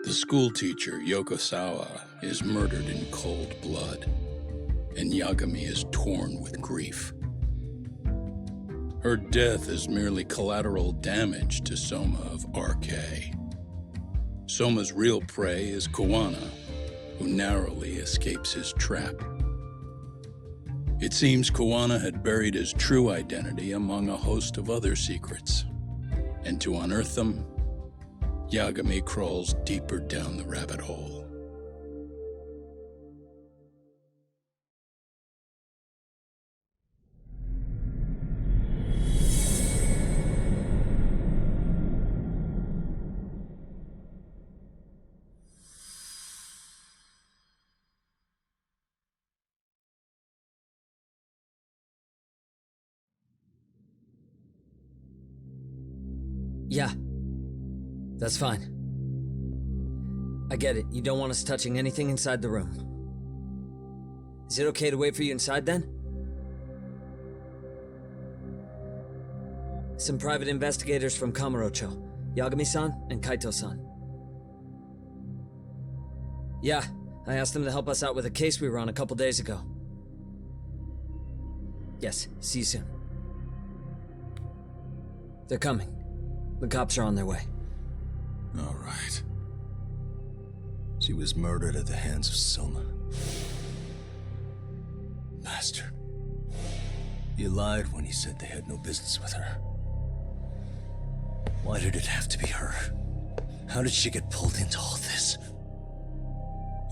The schoolteacher, Yokosawa, is murdered in cold blood, and Yagami is torn with grief. Her death is merely collateral damage to Soma of RK. Soma's real prey is Kawana, who narrowly escapes his trap. It seems Kawana had buried his true identity among a host of other secrets, and to unearth them, Yagami crawls deeper down the rabbit hole. Yeah, that's fine. I get it, you don't want us touching anything inside the room. Is it okay to wait for you inside then? Some private investigators from Kamurocho, Yagami-san and Kaito-san. Yeah, I asked them to help us out with a case we were on a couple days ago. Yes, see you soon. They're coming. The cops are on their way. All right. She was murdered at the hands of Soma. Bastard. You lied when you said they had no business with her. Why did it have to be her? How did she get pulled into all this?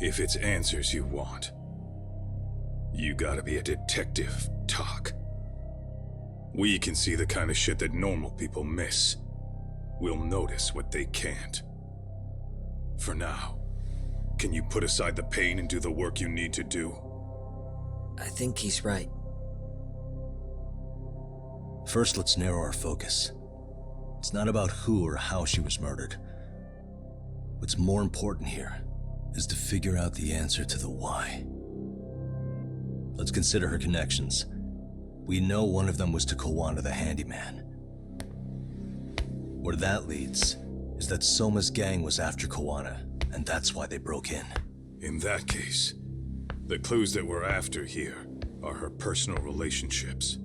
If it's answers you want, you gotta be a detective, Talk. We can see the kind of shit that normal people miss. We'll notice what they can't. For now, can you put aside the pain and do the work you need to do? I think he's right. First, let's narrow our focus. It's not about who or how she was murdered. What's more important here is to figure out the answer to the why. Let's consider her connections. We know one of them was to Kawana the handyman. Where that leads is that Soma's gang was after Kawana, and that's why they broke in. In that case, the clues that we're after here are her personal relationships.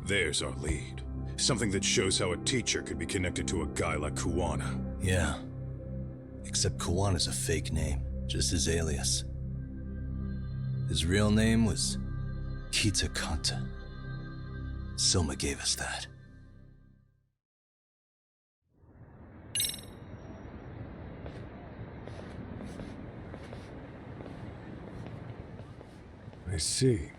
There's our lead. Something that shows how a teacher could be connected to a guy like Kawana. Yeah. Except Kawana's a fake name, just his alias. His real name was Kitakata. Soma gave us that. I see.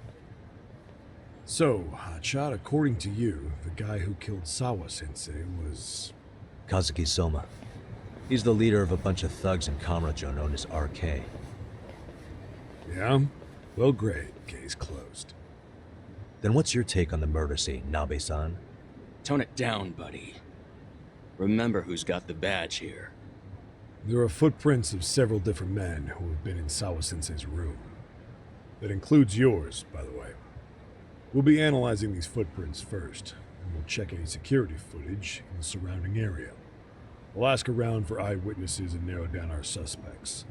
So, Hotshot, according to you, the guy who killed Sawa-sensei was... Kazuki Soma. He's the leader of a bunch of thugs in Kamurocho known as RK. Yeah? Well, great. Case closed. Then what's your take on the murder scene, Nabe-san? Tone it down, buddy. Remember who's got the badge here. There are footprints of several different men who have been in Sawa-sensei's room. That includes yours, by the way. We'll be analyzing these footprints first, and we'll check any security footage in the surrounding area. We'll ask around for eyewitnesses and narrow down our suspects.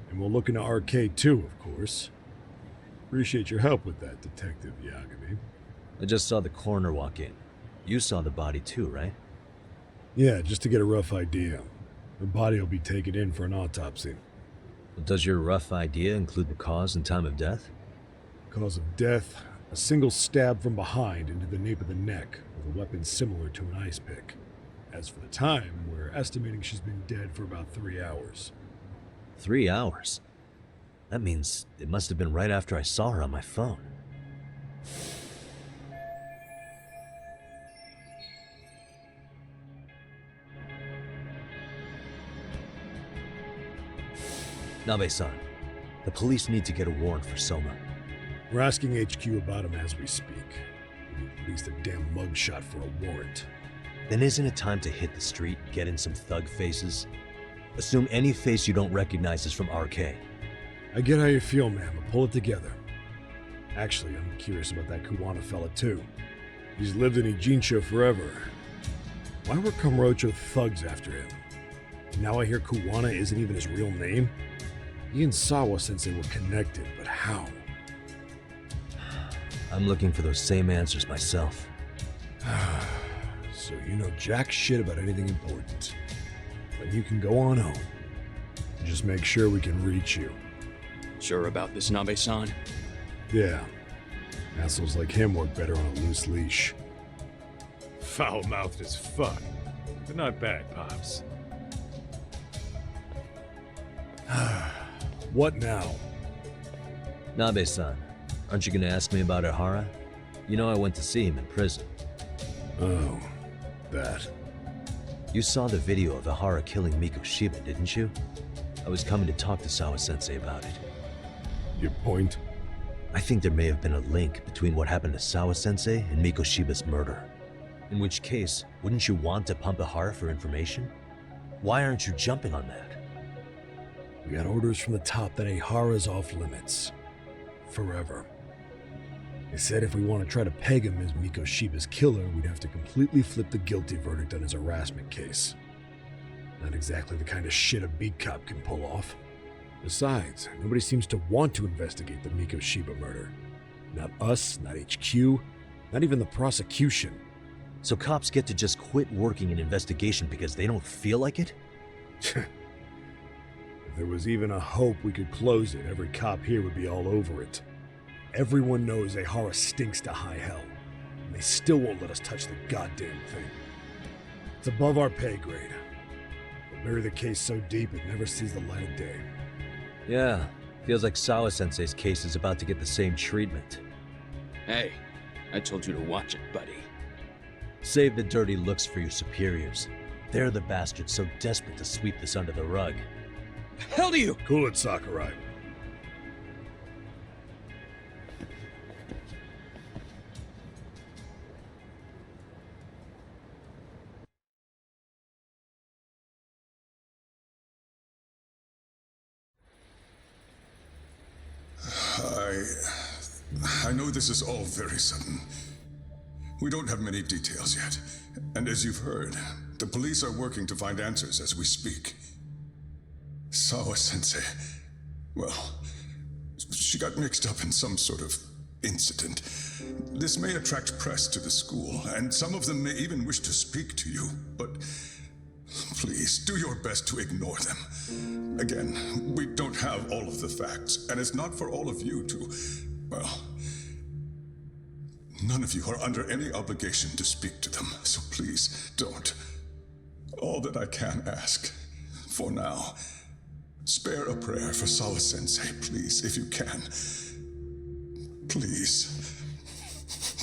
And we'll look into RK too, of course. Appreciate your help with that, Detective Yagami. I just saw the coroner walk in. You saw the body too, right? Yeah, just to get a rough idea. The body will be taken in for an autopsy. Does your rough idea include the cause and time of death? Cause of death, a single stab from behind into the nape of the neck with a weapon similar to an ice pick. As for the time, we're estimating she's been dead for about 3 hours. 3 hours? That means it must have been right after I saw her on my phone. Nabe-san, the police need to get a warrant for Soma. We're asking HQ about him as we speak. We need at least a damn mugshot for a warrant. Then isn't it time to hit the street, get in some thug faces? Assume any face you don't recognize is from RK. I get how you feel, man, but pull it together. Actually, I'm curious about that Kawana fella too. He's lived in Ijincho forever. Why were Kamurocho thugs after him? And now I hear Kuwana isn't even his real name? He and Sawa-sensei were connected, but how? I'm looking for those same answers myself. So you know jack shit about anything important. But you can go on home. Just make sure we can reach you. Sure about this, Nabe-san? Yeah. Assholes like him work better on a loose leash. Foul-mouthed as fuck, but not bad, Pops. What now? Nabe-san, aren't you gonna ask me about Ihara? You know I went to see him in prison. Oh, that. You saw the video of Ihara killing Miko Shiba, didn't you? I was coming to talk to Sawa-sensei about it. Your point? I think there may have been a link between what happened to Sawa-sensei and Miko Shiba's murder. In which case, wouldn't you want to pump Ihara for information? Why aren't you jumping on that? We got orders from the top that Ihara's off limits. Forever. They said if we want to try to peg him as Miko Shiba's killer, we'd have to completely flip the guilty verdict on his harassment case. Not exactly the kind of shit a beat cop can pull off. Besides, nobody seems to want to investigate the Miko Shiba murder. Not us, not HQ, not even the prosecution. So cops get to just quit working an investigation because they don't feel like it? If there was even a hope we could close it, every cop here would be all over it. Everyone knows Ihara stinks to high hell, and they still won't let us touch the goddamn thing. It's above our pay grade. We'll bury the case so deep it never sees the light of day. Yeah, feels like Sawa-sensei's case is about to get the same treatment. Hey, I told you to watch it, buddy. Save the dirty looks for your superiors. They're the bastards so desperate to sweep this under the rug. Hell do you? Cool it, Sakurai. I know this is all very sudden. We don't have many details yet. And as you've heard, the police are working to find answers as we speak. Sawa-sensei, well, she got mixed up in some sort of incident. This may attract press to the school, and some of them may even wish to speak to you, but please, do your best to ignore them. Again, we don't have all of the facts, and it's not for all of you to, well, none of you are under any obligation to speak to them, so please don't. All that I can ask, for now, spare a prayer for Sawa-sensei, please, if you can. Please.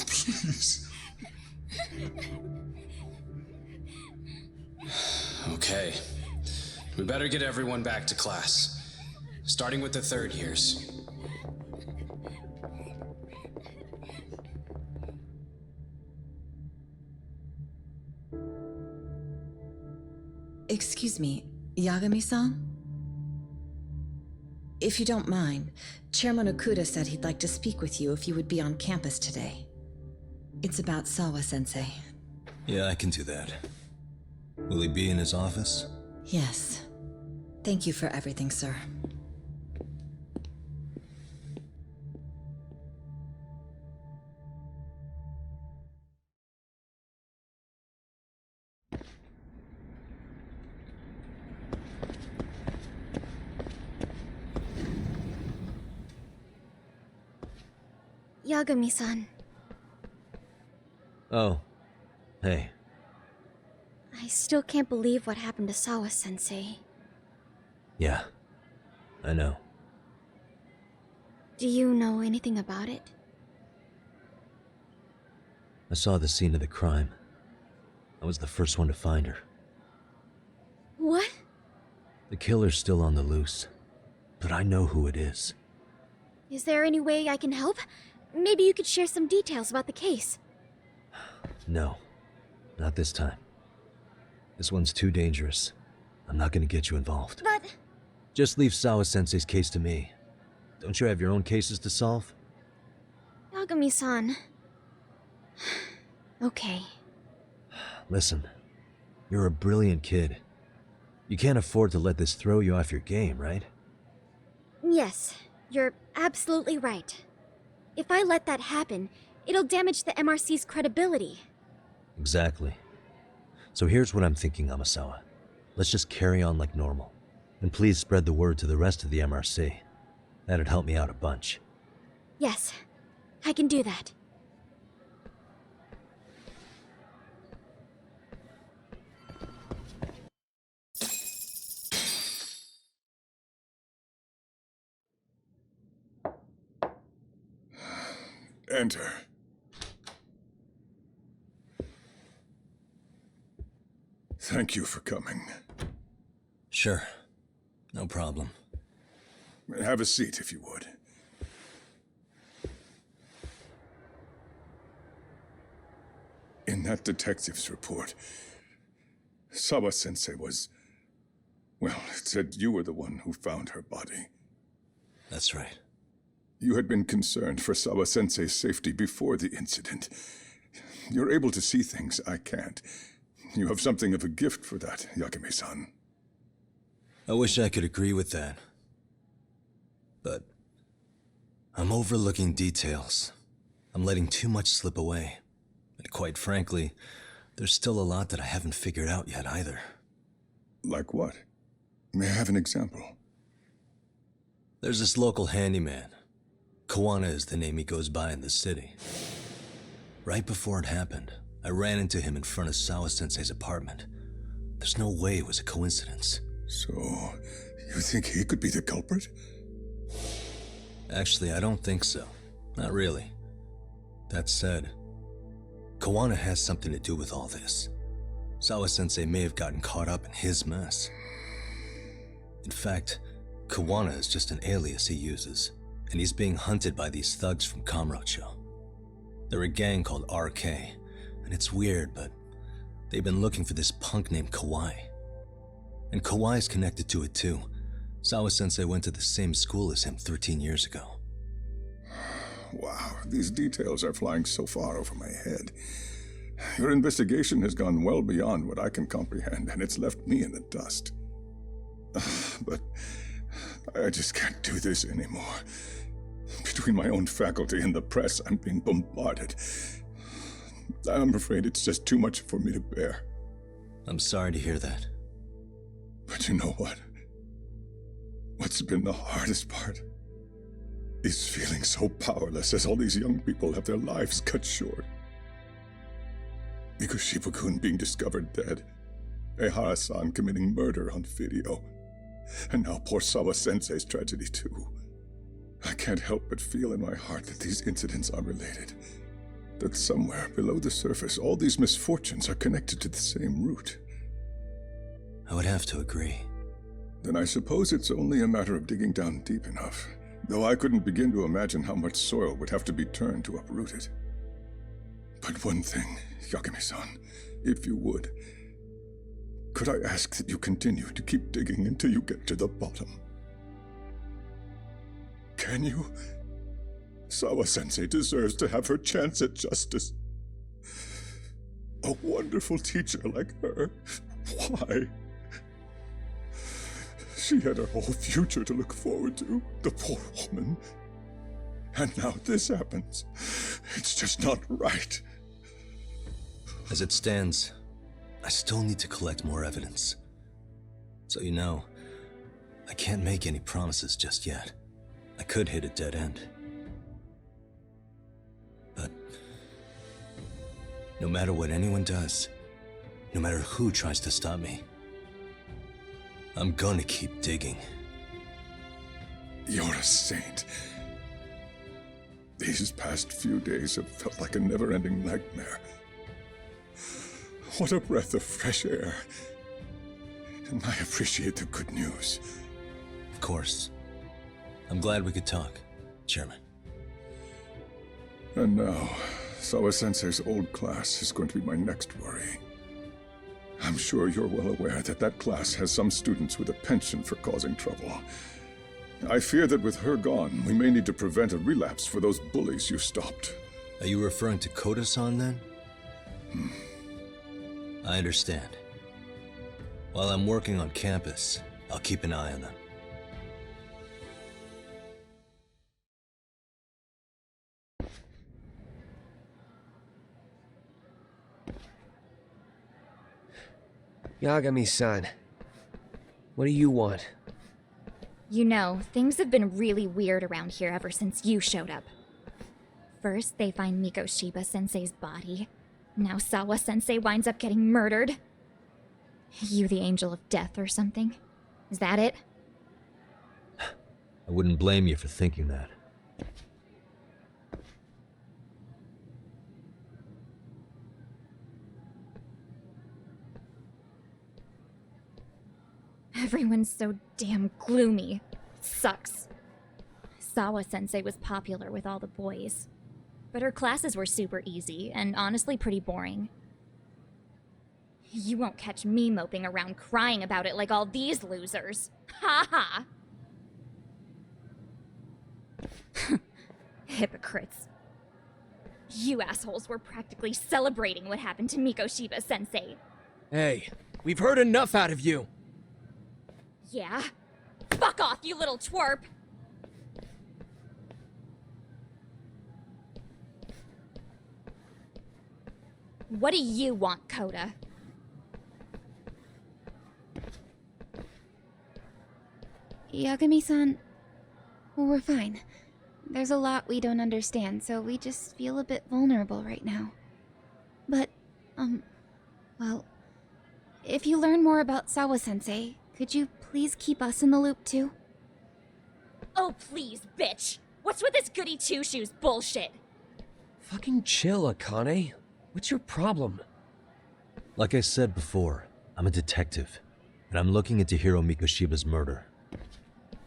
Please. Okay. We better get everyone back to class. Starting with the third years. Excuse me, Yagami-san? If you don't mind, Chairman Okuda said he'd like to speak with you if you would be on campus today. It's about Sawa-sensei. Yeah, I can do that. Will he be in his office? Yes. Thank you for everything, sir. Yagami-san, Oh, hey. I still can't believe what happened to Sawa-sensei. Yeah, I know. Do you know anything about it? I saw the scene of the crime. I was the first one to find her. What? The killer's still on the loose, but I know who it is. Is there any way I can help? Maybe you could share some details about the case. No, not this time. This one's too dangerous. I'm not gonna get you involved. But... Just leave Sawa-sensei's case to me. Don't you have your own cases to solve? Yagami-san... Okay. Listen, you're a brilliant kid. You can't afford to let this throw you off your game, right? Yes, you're absolutely right. If I let that happen, it'll damage the MRC's credibility. Exactly. So here's what I'm thinking, Amasawa. Let's just carry on like normal. And please spread the word to the rest of the MRC. That'd help me out a bunch. Yes, I can do that. Enter. Thank you for coming. Sure. No problem. Have a seat, if you would. In that detective's report, Sawa-sensei was... Well, it said you were the one who found her body. That's right. You had been concerned for Sawa-sensei's safety before the incident. You're able to see things I can't. You have something of a gift for that, Yagami-san. I wish I could agree with that. But I'm overlooking details. I'm letting too much slip away. And quite frankly, there's still a lot that I haven't figured out yet either. Like what? May I have an example? There's this local handyman. Kawana is the name he goes by in the city. Right before it happened, I ran into him in front of Sawa-sensei's apartment. There's no way it was a coincidence. So, you think he could be the culprit? Actually, I don't think so. Not really. That said, Kawana has something to do with all this. Sawa-sensei may have gotten caught up in his mess. In fact, Kawana is just an alias he uses, and he's being hunted by these thugs from Kamurocho. They're a gang called RK, and it's weird, but they've been looking for this punk named Kawai. And Kawai's connected to it too. Sawa-sensei went to the same school as him 13 years ago. Wow, these details are flying so far over my head. Your investigation has gone well beyond what I can comprehend, and it's left me in the dust. But I just can't do this anymore. Between my own faculty and the press, I'm being bombarded. I'm afraid it's just too much for me to bear. I'm sorry to hear that. But you know what? What's been the hardest part? Is feeling so powerless as all these young people have their lives cut short. Mikushiba-kun being discovered dead, Ehara-san committing murder on video, and now poor Sawa-sensei's tragedy too. I can't help but feel in my heart that these incidents are related. That somewhere below the surface, all these misfortunes are connected to the same root. I would have to agree. Then I suppose it's only a matter of digging down deep enough. Though I couldn't begin to imagine how much soil would have to be turned to uproot it. But one thing, Yagami-san, if you would, could I ask that you continue to keep digging until you get to the bottom? Can you? Sawa-sensei deserves to have her chance at justice. A wonderful teacher like her. Why? She had her whole future to look forward to, the poor woman. And now this happens. It's just not right. As it stands, I still need to collect more evidence. So you know, I can't make any promises just yet. I could hit a dead end. But no matter what anyone does, no matter who tries to stop me, I'm gonna keep digging. You're a saint. These past few days have felt like a never-ending nightmare. What a breath of fresh air. And I appreciate the good news. Of course. I'm glad we could talk, Chairman. And now, Sawa-sensei's old class is going to be my next worry. I'm sure you're well aware that that class has some students with a penchant for causing trouble. I fear that with her gone, we may need to prevent a relapse for those bullies you stopped. Are you referring to Koda-san then? I understand. While I'm working on campus, I'll keep an eye on them. Yagami-san, what do you want? You know, things have been really weird around here ever since you showed up. First, they find Mikoshiba-sensei's body. Now Sawa-sensei winds up getting murdered. You the angel of death or something? Is that it? I wouldn't blame you for thinking that. Everyone's so damn gloomy. It sucks. Sawa-sensei was popular with all the boys. But her classes were super easy, and honestly pretty boring. You won't catch me moping around crying about it like all these losers. Ha ha! Hypocrites. You assholes were practically celebrating what happened to Mikoshiba-sensei. Hey, we've heard enough out of you! Yeah? Fuck off, you little twerp! What do you want, Coda? Yagami-san, we're fine. There's a lot we don't understand, so we just feel a bit vulnerable right now. But, well, if you learn more about Sawa-sensei, could you please keep us in the loop too? Oh, please, bitch! What's with this goody two-shoes bullshit? Fucking chill, Akane. What's your problem? Like I said before, I'm a detective, and I'm looking into Hiro Mikoshiba's murder.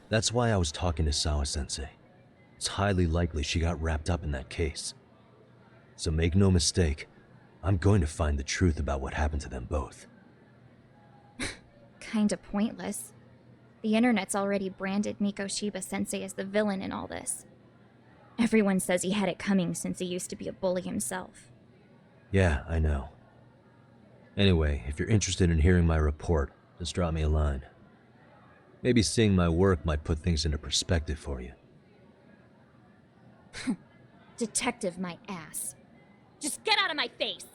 That's why I was talking to Sawa-sensei. It's highly likely she got wrapped up in that case. So make no mistake, I'm going to find the truth about what happened to them both. Kinda pointless. The internet's already branded Mikoshiba-sensei as the villain in all this. Everyone says he had it coming since he used to be a bully himself. Yeah, I know. Anyway, if you're interested in hearing my report, just drop me a line. Maybe seeing my work might put things into perspective for you. Detective my ass. Just get out of my face!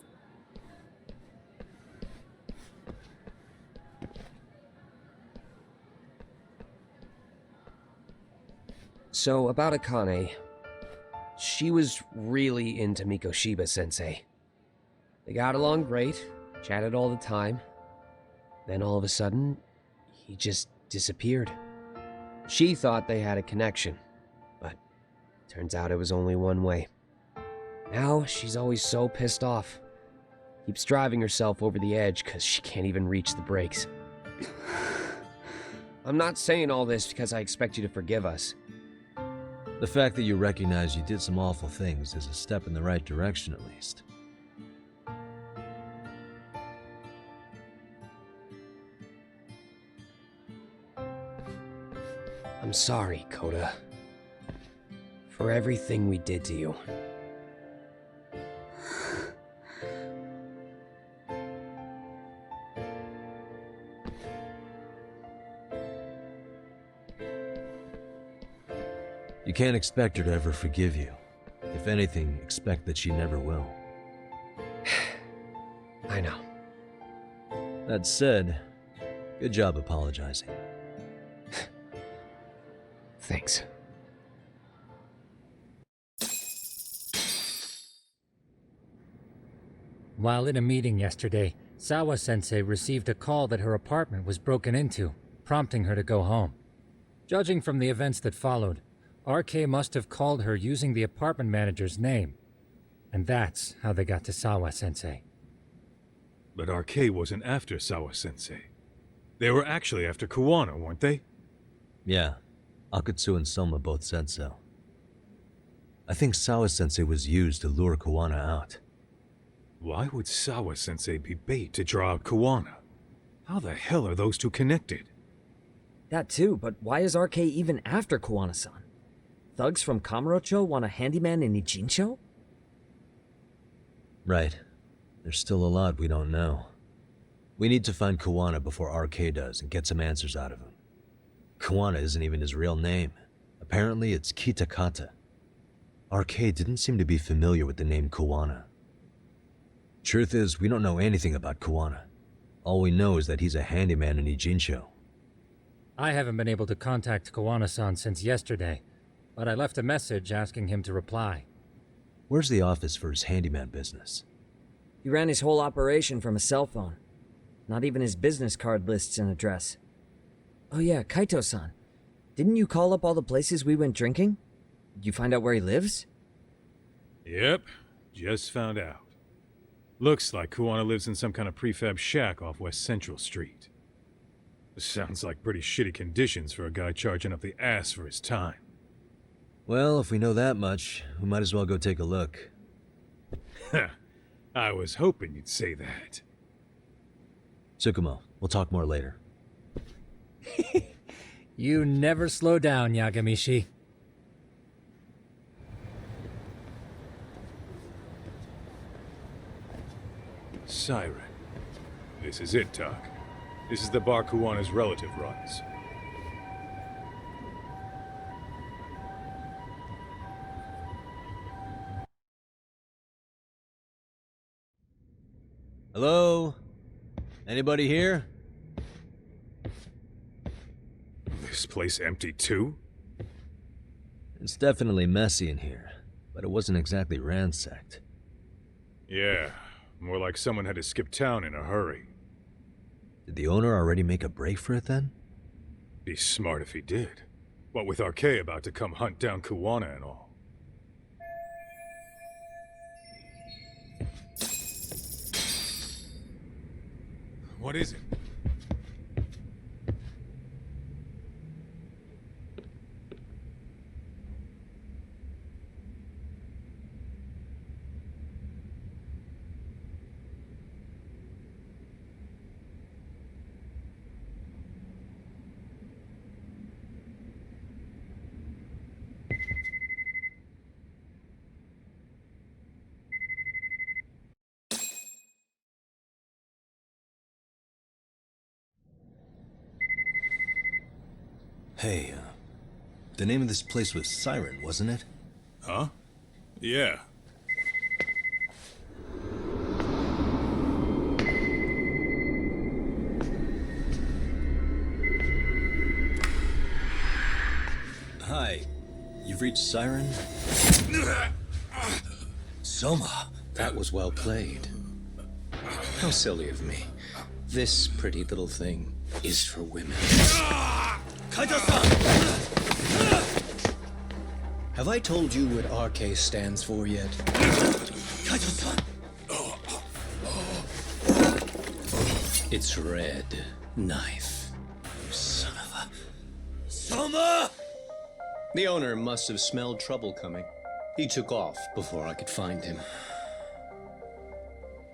So, about Akane. She was really into Mikoshiba-sensei. They got along great, chatted all the time. Then all of a sudden, he just disappeared. She thought they had a connection, but turns out it was only one way. Now, she's always so pissed off. Keeps driving herself over the edge because she can't even reach the brakes. I'm not saying all this because I expect you to forgive us. The fact that you recognize you did some awful things is a step in the right direction, at least. I'm sorry, Coda. For everything we did to you. You can't expect her to ever forgive you. If anything, expect that she never will. I know. That said, good job apologizing. Thanks. While in a meeting yesterday, Sawa-sensei received a call that her apartment was broken into, prompting her to go home. Judging from the events that followed, RK must have called her using the apartment manager's name. And that's how they got to Sawa-sensei. But RK wasn't after Sawa-sensei. They were actually after Kuwana, weren't they? Yeah, Akatsu and Soma both said so. I think Sawa-sensei was used to lure Kuwana out. Why would Sawa-sensei be bait to draw out Kuwana? How the hell are those two connected? That too, but why is RK even after Kuwana-san? Thugs from Kamurocho want a handyman in Ijincho? Right. There's still a lot we don't know. We need to find Kawana before RK does and get some answers out of him. Kawana isn't even his real name. Apparently, it's Kitakata. RK didn't seem to be familiar with the name Kawana. Truth is, we don't know anything about Kawana. All we know is that he's a handyman in Ijincho. I haven't been able to contact Kawana-san since yesterday, but I left a message asking him to reply. Where's the office for his handyman business? He ran his whole operation from a cell phone. Not even his business card lists an address. Oh yeah, Kaito-san. Didn't you call up all the places we went drinking? Did you find out where he lives? Yep, just found out. Looks like Kawana lives in some kind of prefab shack off West Central Street. Sounds like pretty shitty conditions for a guy charging up the ass for his time. Well, if we know that much, we might as well go take a look. I was hoping you'd say that. Tsukumo, we'll talk more later. You never slow down, Yagamishi. Siren. This is it, Doc. This is the bar Kawana's relative runs. Hello? Anybody here? This place empty too? It's definitely messy in here, but it wasn't exactly ransacked. Yeah, more like someone had to skip town in a hurry. Did the owner already make a break for it then? Be smart if he did. What with RK about to come hunt down Kawana and all. What is it? Hey, the name of this place was Siren, wasn't it? Huh? Yeah. Hi, you've reached Siren? Soma! That was well played. How silly of me. This pretty little thing is for women. Kaito-san! Have I told you what RK stands for yet? Kaito-san! It's Red Knife. Son of a... Soma! The owner must have smelled trouble coming. He took off before I could find him.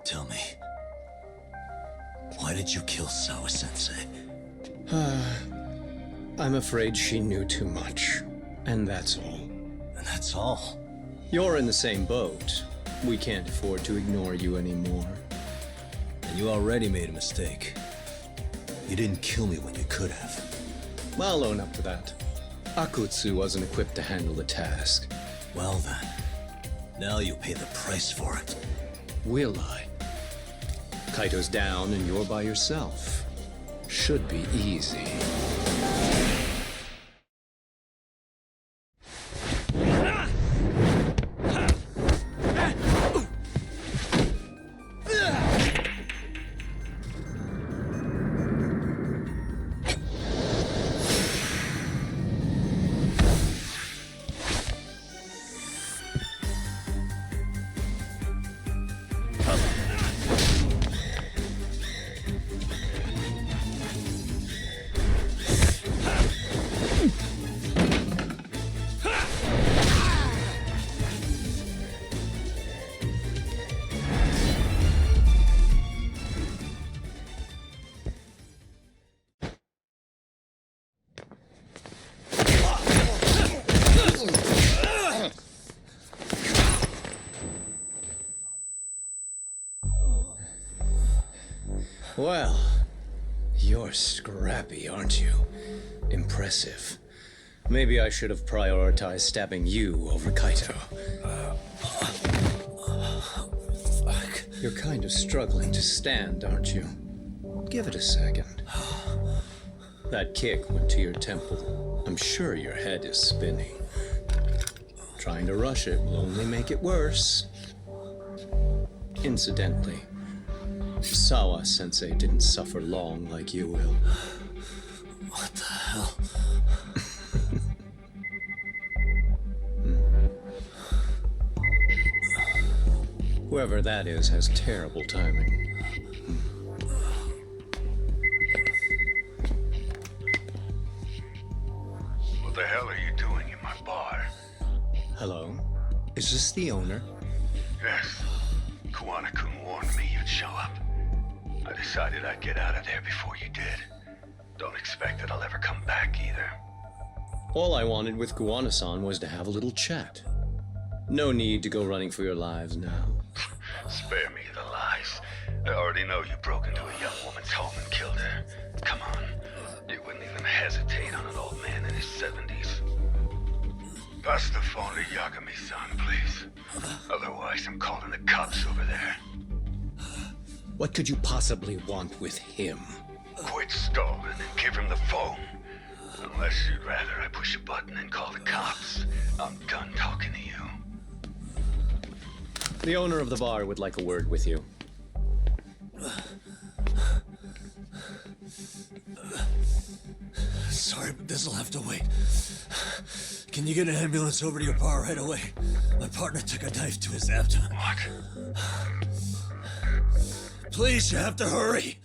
Tell me, why did you kill Sawa-sensei? I'm afraid she knew too much. And that's all. And that's all? You're in the same boat. We can't afford to ignore you anymore. And you already made a mistake. You didn't kill me when you could have. I'll own up to that. Akutsu wasn't equipped to handle the task. Well then, now you'll pay the price for it. Will I? Kaito's down and you're by yourself. Should be easy. Well, you're scrappy, aren't you? Impressive. Maybe I should have prioritized stabbing you over Kaito. You're kind of struggling to stand, aren't you? Give it a second. That kick went to your temple. I'm sure your head is spinning. Trying to rush it will only make it worse. Incidentally, Sawa-sensei didn't suffer long like you will. What the hell? Whoever that is has terrible timing. What the hell are you doing in my bar? Hello? Is this the owner? Yes. Kuwana-kun warned me you'd show up. I decided I'd get out of there before you did. Don't expect that I'll ever come back either. All I wanted with Kuwana-san was to have a little chat. No need to go running for your lives now. Spare me the lies. I already know you broke into a young woman's home and killed her. Come on. You wouldn't even hesitate on an old man in his 70s. Pass the phone to Yagami-san, please. Otherwise, I'm calling the cops over there. What could you possibly want with him? Quit stalling and give him the phone. Unless you'd rather I push a button and call the cops. I'm done talking to you. The owner of the bar would like a word with you. Sorry, but this'll have to wait. Can you get an ambulance over to your bar right away? My partner took a knife to his abdomen. What? Please, you have to hurry.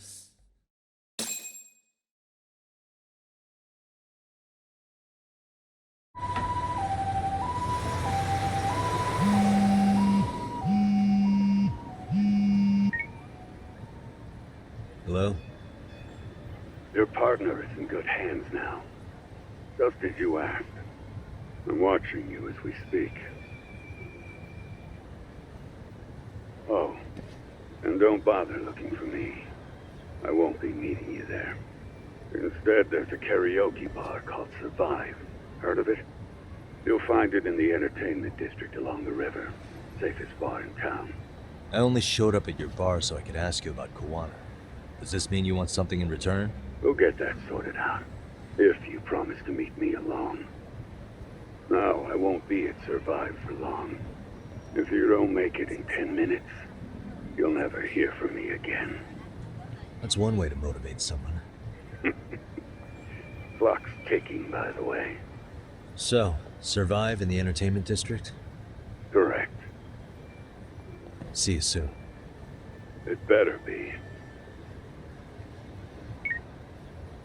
Hello? Your partner is in good hands now. Just as you asked. I'm watching you as we speak. Oh, and don't bother looking for me. I won't be meeting you there. Instead, there's a karaoke bar called Survive. Heard of it? You'll find it in the entertainment district along the river. Safest bar in town. I only showed up at your bar so I could ask you about Kuwana. Does this mean you want something in return? We'll get that sorted out. If you promise to meet me alone. No, I won't be at Survive for long. If you don't make it in 10 minutes, you'll never hear from me again. That's one way to motivate someone. Clock's ticking, by the way. So, Survive in the entertainment district? Correct. See you soon. It better be.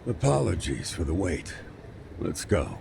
Apologies for the wait. Let's go.